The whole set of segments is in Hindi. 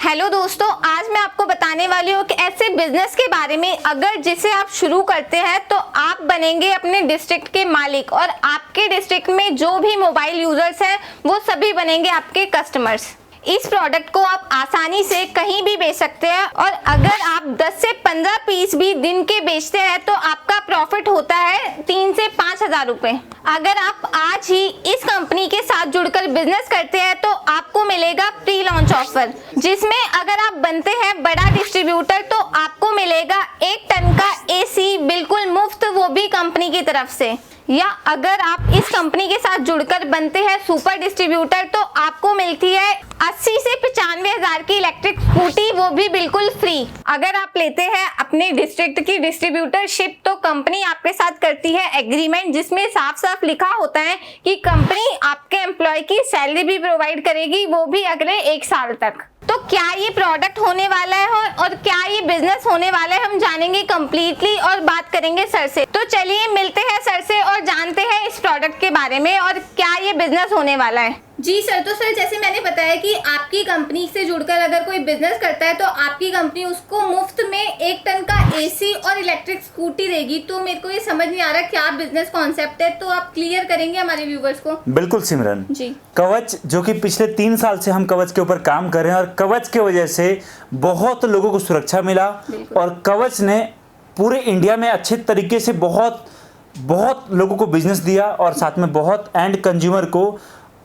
हेलो दोस्तों, आज मैं आपको बताने वाली हूँ कि ऐसे बिजनेस के बारे में अगर जिसे आप शुरू करते हैं तो आप बनेंगे अपने डिस्ट्रिक्ट के मालिक और आपके डिस्ट्रिक्ट में जो भी मोबाइल यूजर्स हैं वो सभी बनेंगे आपके कस्टमर्स। इस प्रोडक्ट को आप आसानी से कहीं भी बेच सकते हैं और अगर आप 10 से 15 पीस भी दिन के बेचते हैं तो आपका प्रॉफिट होता है 3 से 5 हजार रुपए। अगर आप आज ही इस कंपनी के साथ जुड़कर बिजनेस करते हैं तो आपको मिलेगा प्री लॉन्च ऑफर, जिसमें अगर आप बनते हैं बड़ा डिस्ट्रीब्यूटर तो आपको मिलेगा 1 टन का एसी बिल्कुल मुफ्त, वो भी कंपनी की तरफ से। या अगर आप इस कंपनी के साथ जुड़कर बनते हैं सुपर डिस्ट्रीब्यूटर तो आपको मिलती है 80 से 95 हजार की इलेक्ट्रिक स्कूटी, वो भी बिल्कुल फ्री। अगर आप लेते हैं अपने डिस्ट्रिक्ट की डिस्ट्रीब्यूटरशिप तो कंपनी आपके साथ करती है एग्रीमेंट, जिसमें साफ साफ लिखा होता है कि कंपनी आपके एम्प्लॉय की सैलरी भी प्रोवाइड करेगी, वो भी अगले 1 साल तक। तो क्या ये प्रोडक्ट होने वाला है और क्या ये बिजनेस होने वाला है, हम जानेंगे कंप्लीटली और बात करेंगे सर से। तो चलिए मिलते हैं सर से और जानते हैं इस प्रोडक्ट के बारे में और क्या ये बिजनेस होने वाला है। जी सर, तो सर जैसे मैंने बताया कि आपकी कंपनी से जुड़कर अगर कोई बिजनेस करता है तो आपकी कंपनी उसको मुफ्त में 1 टन का एसी और इलेक्ट्रिक स्कूटी देगी। तो मेरे को ये समझ नहीं आ रहा क्या बिजनेस कॉन्सेप्ट है, तो आप क्लियर करेंगे हमारे व्यूवर्स को। बिल्कुल सिमरन जी। कवच, जो कि पिछले 3 साल से हम कवच के ऊपर काम कर रहे हैं और कवच के वजह से बहुत लोगों को सुरक्षा मिला और कवच ने पूरे इंडिया में अच्छे तरीके से बहुत लोगों को बिजनेस दिया और साथ में बहुत एंड कंज्यूमर को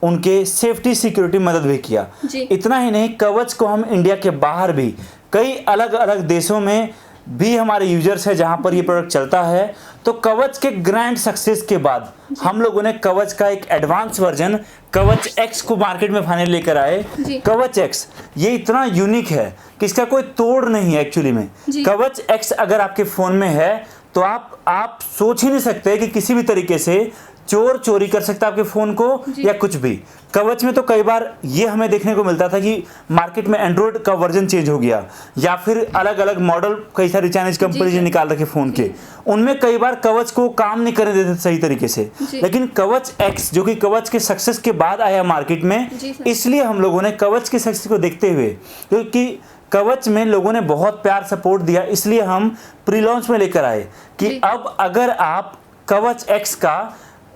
उनके सेफ्टी सिक्योरिटी मदद भी किया। इतना ही नहीं, कवच को हम इंडिया के बाहर भी कई अलग अलग देशों में भी हमारे यूजर्स है जहां पर ये प्रोडक्ट चलता है। तो कवच के ग्रैंड सक्सेस के बाद हम लोगों ने कवच का एक एडवांस वर्जन कवच एक्स को मार्केट में फाइनल लेकर आए। कवच एक्स ये इतना यूनिक है कि इसका कोई तोड़ नहीं है एक्चुअली में। कवच एक्स अगर आपके फोन में है तो आप सोच ही नहीं सकते कि किसी भी तरीके से चोर चोरी कर सकता है आपके फोन को या कुछ भी। कवच में तो कई बार ये हमें देखने को मिलता था कि मार्केट में एंड्रॉइड का वर्जन चेंज हो गया या फिर अलग अलग मॉडल कई सारी चाइनीज कंपनी ने निकाल रखे फोन के, उनमें कई बार कवच को काम नहीं करने देते सही तरीके से। लेकिन कवच एक्स जो कि कवच के सक्सेस के बाद आया मार्केट में, इसलिए हम लोगों ने कवच के सक्सेस को देखते हुए, क्योंकि कवच में लोगों ने बहुत प्यार सपोर्ट दिया, इसलिए हम प्री लॉन्च में लेकर आए कि अब अगर आप कवच एक्स का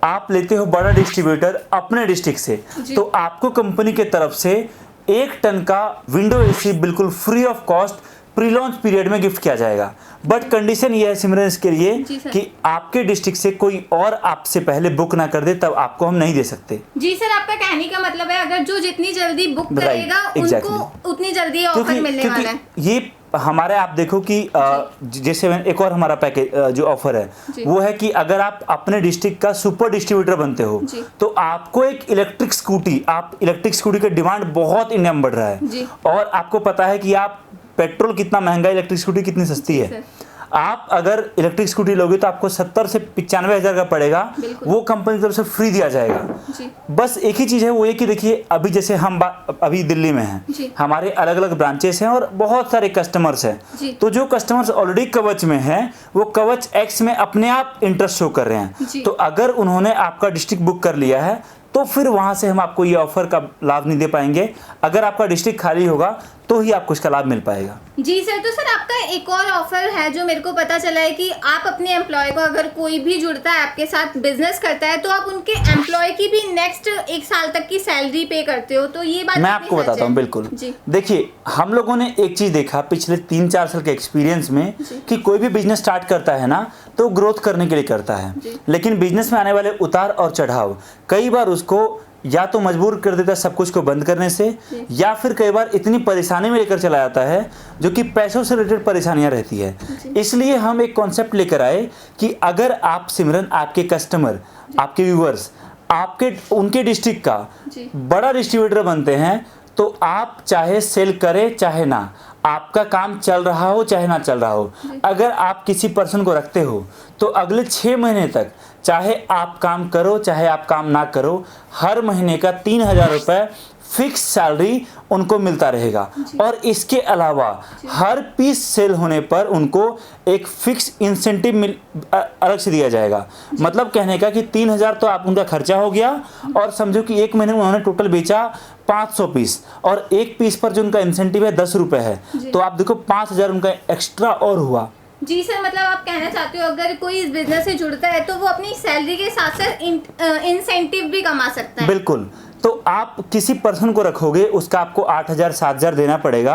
आप लेते हो बड़ा डिस्ट्रीब्यूटर अपने डिस्ट्रिक्ट से तो आपको कंपनी के तरफ से 1 टन का विंडो एसी बिल्कुल free of cost pre launch period में गिफ्ट किया जाएगा। बट कंडीशन ये है सिमरन इसके लिए कि आपके डिस्ट्रिक्ट से कोई और आपसे पहले बुक ना कर दे, तब आपको हम नहीं दे सकते। जी सर, आपका कहने का मतलब है अगर जो जितनी जल्दी बुक करेगा उनको उतनी जल्दी ऑफर मिलने वाला है। ये हमारे आप देखो कि जैसे एक और हमारा पैकेज जो ऑफर है वो है कि अगर आप अपने डिस्ट्रिक्ट का सुपर डिस्ट्रीब्यूटर बनते हो तो आपको एक इलेक्ट्रिक स्कूटी का डिमांड बहुत इंडिया में बढ़ रहा है और आपको पता है कि आप पेट्रोल कितना महंगा, इलेक्ट्रिक स्कूटी कितनी सस्ती है। आप अगर इलेक्ट्रिक स्कूटी लोगे तो आपको 70 से 95 हजार का पड़ेगा, वो कंपनी की तरफ से फ्री दिया जाएगा। बस एक ही चीज है, वो ये कि देखिए अभी जैसे हम अभी दिल्ली में हैं, हमारे अलग अलग ब्रांचेस हैं और बहुत सारे कस्टमर्स हैं। तो जो कस्टमर्स ऑलरेडी कवच में हैं वो कवच एक्स में अपने आप इंटरेस्ट शो कर रहे हैं। तो अगर उन्होंने आपका डिस्ट्रिक्ट बुक कर लिया है तो फिर वहां से हम आपको ये ऑफर का लाभ नहीं दे पाएंगे। अगर आपका डिस्ट्रिक्ट खाली होगा तो ही आपको इसका लाभ मिल पाएगा। जी सर, तो सर आपका एक और ऑफर है जो मेरे को पता चला है कि आप अपने एम्प्लॉय को, अगर कोई भी जुड़ता है आपके साथ बिजनेस करता है तो आप उनके एम्प्लॉय की भी नेक्स्ट 1 साल तक की सैलरी पे करते हो। तो ये बात मैं आपको बताता हूँ। बिल्कुल, देखिए हम लोगों ने एक चीज देखा पिछले 3-4 साल के एक्सपीरियंस में कि कोई भी बिजनेस स्टार्ट करता है ना तो ग्रोथ करने के लिए करता है, लेकिन बिजनेस में आने वाले उतार और चढ़ाव कई बार उसको या तो मजबूर कर देता है सब कुछ को बंद करने से, या फिर कई बार इतनी परेशानी में लेकर चला जाता है जो कि पैसों से रिलेटेड परेशानियां रहती है। इसलिए हम एक कॉन्सेप्ट लेकर आए कि अगर आप सिमरन, आपके कस्टमर, आपके व्यूअर्स उनके डिस्ट्रिक्ट का बड़ा डिस्ट्रीब्यूटर बनते हैं तो आप चाहे सेल करें चाहे ना, आपका काम चल रहा हो चाहे ना चल रहा हो, अगर आप किसी पर्सन को रखते हो तो अगले 6 महीने तक चाहे आप काम करो चाहे आप काम ना करो, हर महीने का 3,000 रुपये फिक्स सैलरी उनको मिलता रहेगा। और इसके अलावा हर पीस सेल होने पर उनको एक फिक्स इंसेंटिव अलग से दिया जाएगा। मतलब कहने का कि 3,000 तो आप उनका खर्चा हो गया और समझो कि 1 महीने में उन्होंने टोटल बेचा 500 पीस, और एक पीस पर जो उनका इंसेंटिव है 10 रुपए है, तो आप देखो 5,000 उनका एक्स्ट्रा और हुआ। जी सर, मतलब आप कहना चाहते हो अगर कोई इस बिजनेस से जुड़ता है तो वो अपनी सैलरी के साथ साथ इंसेंटिव भी कमा सकता है। बिल्कुल। तो आप किसी पर्सन को रखोगे, उसका आपको 8,000 7,000 देना पड़ेगा।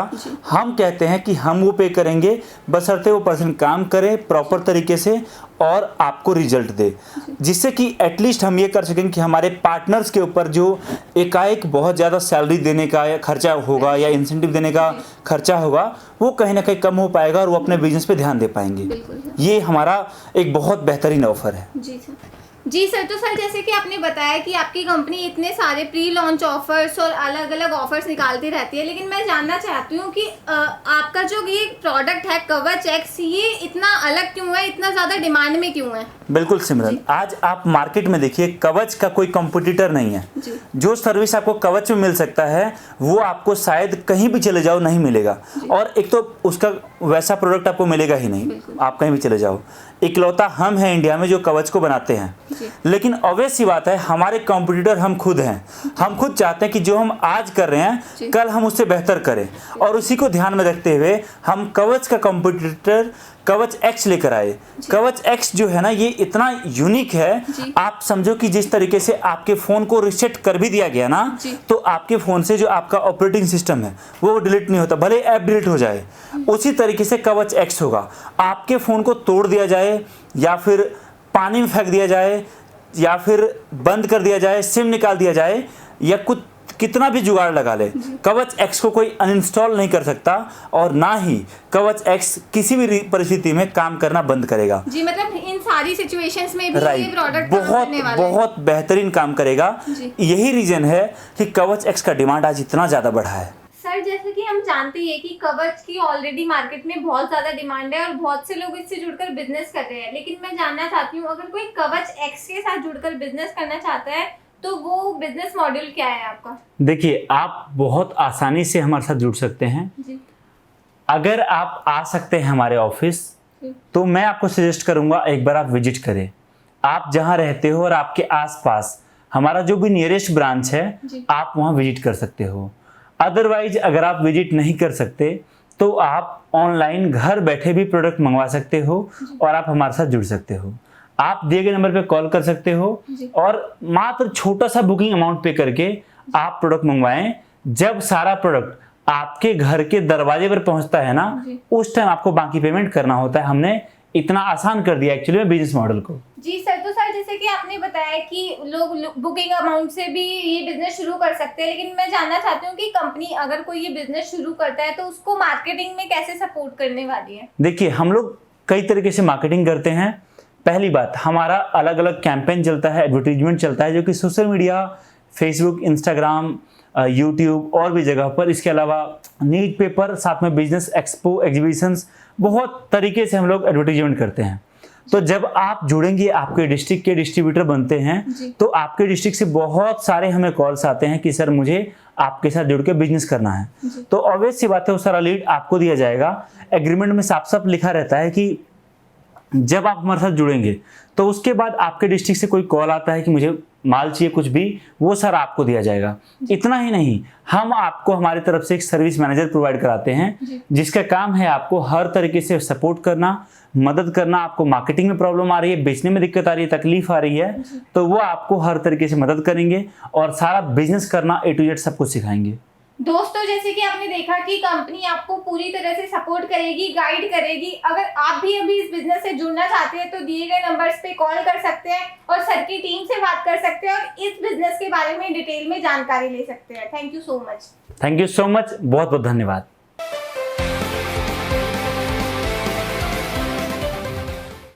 हम कहते हैं कि हम वो पे करेंगे, बशर्ते वो पर्सन काम करे प्रॉपर तरीके से और आपको रिजल्ट दे, जिससे कि एटलीस्ट हम ये कर सकें कि हमारे पार्टनर्स के ऊपर जो एकाएक बहुत ज़्यादा सैलरी देने का या खर्चा होगा या इंसेंटिव देने का खर्चा होगा, वो कहीं ना कहीं कम हो पाएगा और वो अपने बिजनेस पे ध्यान दे पाएंगे। ये हमारा एक बहुत बेहतरीन ऑफर है। जी सर, तो सर जैसे कि आपने बताया कि आपकी कंपनी इतने सारे प्री लॉन्च ऑफर्स और अलग अलग ऑफर्स निकालती रहती है, लेकिन मैं जानना चाहती हूँ कि आपका जो ये प्रोडक्ट है कवच एक्स, ये इतना अलग क्यों है, इतना ज़्यादा डिमांड में क्यों है? बिल्कुल सिमरन, आज आप मार्केट में देखिए कवच का कोई कंपटीटर नहीं है। जो सर्विस आपको कवच में मिल सकता है वो आपको शायद कहीं भी चले जाओ नहीं मिलेगा, और एक तो उसका वैसा प्रोडक्ट आपको मिलेगा ही नहीं, आप कहीं भी चले जाओ। इकलौता हम हैं इंडिया में जो कवच को बनाते हैं। लेकिन ऑब्वियस सी बात है, हमारे कॉम्पिटिटर हम खुद हैं। हम खुद चाहते हैं कि जो हम आज कर रहे हैं कल हम उससे बेहतर करें, और उसी को ध्यान में रखते हुए हम कवच का कॉम्पिटिटर कवच एक्स लेकर आए। कवच एक्स जो है ना, ये इतना यूनिक है, आप समझो कि जिस तरीके से आपके फ़ोन को रीसेट कर भी दिया गया ना, तो आपके फ़ोन से जो आपका ऑपरेटिंग सिस्टम है वो डिलीट नहीं होता, भले ऐप डिलीट हो जाए, उसी तरीके से कवच एक्स होगा। आपके फ़ोन को तोड़ दिया जाए या फिर पानी में फेंक दिया जाए या फिर बंद कर दिया जाए, सिम निकाल दिया जाए, या कुछ कितना भी जुगाड़ लगा ले, कवच एक्स को कोई अनइंस्टॉल नहीं कर सकता, और ना ही कवच एक्स किसी भी परिस्थिति में काम करना बंद करेगा। जी, मतलब इन सारी सिचुएशंस में भी ये प्रोडक्ट बहुत बेहतरीन काम करेगा। यही रीजन है कि कवच एक्स का डिमांड आज इतना ज्यादा बढ़ा है। सर जैसे कि हम जानते हैं कि कवच की ऑलरेडी मार्केट में बहुत ज्यादा डिमांड है और बहुत से लोग इससे जुड़कर बिजनेस कर रहे हैं, लेकिन मैं जानना चाहती हूँ अगर कोई कवच एक्स के साथ जुड़कर बिजनेस करना चाहता है तो वो बिजनेस मॉडल क्या है आपका? देखिए, आप बहुत आसानी से हमारे साथ जुड़ सकते हैं जी। अगर आप आ सकते हैं हमारे ऑफिस, तो मैं आपको सजेस्ट करूंगा एक बार आप विजिट करें। आप जहां रहते हो और आपके आसपास हमारा जो भी नियरेस्ट ब्रांच है, आप वहां विजिट कर सकते हो। अदरवाइज अगर आप विजिट नहीं कर सकते तो आप ऑनलाइन घर बैठे भी प्रोडक्ट मंगवा सकते हो और आप हमारे साथ जुड़ सकते हो। आप दिए गए नंबर पे कॉल कर सकते हो और मात्र छोटा सा बुकिंग अमाउंट पे करके आप प्रोडक्ट मंगवाएं। जब सारा प्रोडक्ट आपके घर के दरवाजे पर पहुंचता है ना, उस टाइम आपको बाकी पेमेंट करना होता है। हमने इतना आसान कर दिया एक्चुअली में बिजनेस मॉडल को। जी सर, तो सर जैसे कि आपने बताया कि लोग बुकिंग अमाउंट से भी ये बिजनेस शुरू कर सकते हैं, लेकिन मैं जानना चाहती हूँ कि कंपनी अगर कोई ये बिजनेस शुरू करता है तो उसको मार्केटिंग में कैसे सपोर्ट करने वाली है? देखिए, हम लोग कई तरीके से मार्केटिंग करते हैं। पहली बात, हमारा अलग अलग कैंपेन चलता है, एडवर्टीजमेंट चलता है, जो कि social media, Facebook, Instagram, YouTube और भी जगह पर। इसके अलावा न्यूज पेपर, साथ में बिजनेस एक्सपो, एग्जीबिशंस, बहुत तरीके से हम लोग एडवर्टीजमेंट करते हैं। तो जब आप जुड़ेंगे, आपके डिस्ट्रिक्ट के डिस्ट्रीब्यूटर बनते हैं, तो आपके डिस्ट्रिक्ट से बहुत सारे हमें कॉल्स आते हैं कि सर मुझे आपके साथ जुड़ के बिजनेस करना है। तो ऑब्वियस सी बात है, वो सारा लीड आपको दिया जाएगा। एग्रीमेंट में साफ साफ लिखा रहता है कि जब आप हमारे साथ जुड़ेंगे तो उसके बाद आपके डिस्ट्रिक्ट से कोई कॉल आता है कि मुझे माल चाहिए, कुछ भी, वो सर आपको दिया जाएगा। इतना ही नहीं, हम आपको हमारी तरफ से एक सर्विस मैनेजर प्रोवाइड कराते हैं, जिसका काम है आपको हर तरीके से सपोर्ट करना, मदद करना। आपको मार्केटिंग में प्रॉब्लम आ रही है, बेचने में दिक्कत आ रही है, तकलीफ आ रही है, तो वो आपको हर तरीके से मदद करेंगे और सारा बिजनेस करना A to Z सब कुछ सिखाएंगे। दोस्तों, जैसे कि आपने देखा कि कंपनी आपको पूरी तरह से सपोर्ट करेगी, गाइड करेगी। अगर आप भी अभी इस बिजनेस से जुड़ना चाहते हैं तो दिए गए नंबर्स पे कॉल कर सकते हैं और सर की टीम से बात कर सकते हैं और इस बिजनेस के बारे में डिटेल में जानकारी ले सकते हैं। Thank you so much. Thank you so much, बहुत बहुत धन्यवाद।